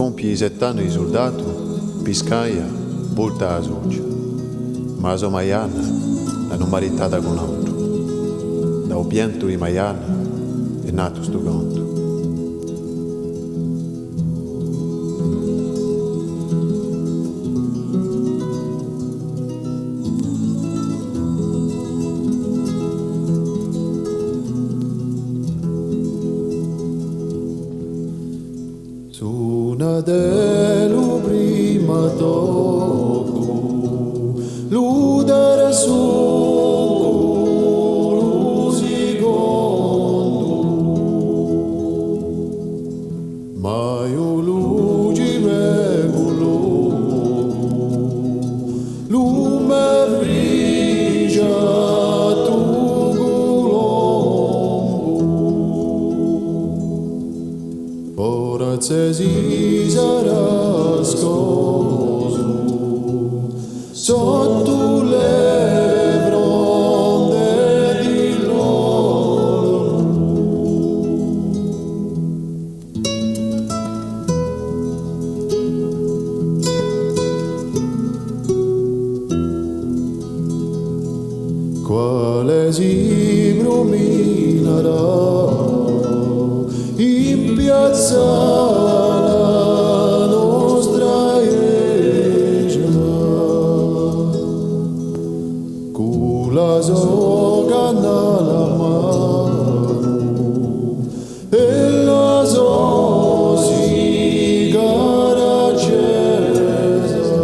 compie zettano i soldato, piscaia, volta a succia. Ma so maiana, la non maritata con altro. Da o pianto di maiana è nato sto canto. Suna dello prima tocco, l'udere su lo secondo, ma io luci me lume frigia tu colombo, ora se si sarà scoso sotto le fronde di loro. Quale si prominerà in piazza la nostra iglesia, con la soga nella mano e la sua sigara accesa,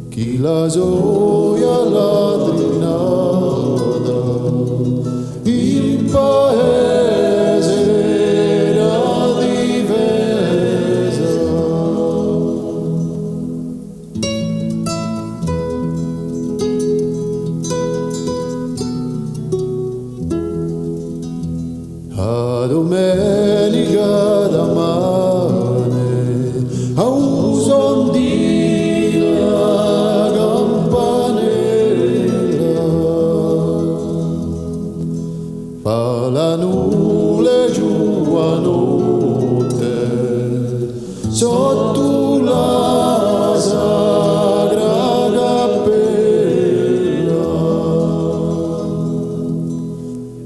chi la soia ladrinata in paese era difesa. A domenica da mane a un son di la campanella fa la nube giù a notte sotto la sagra cappella,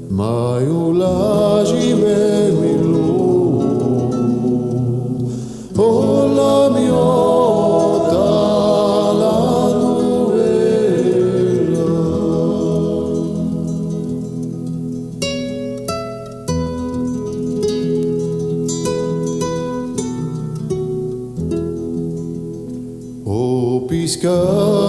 ma io la ci vedo in oh la miota la novella. O pisca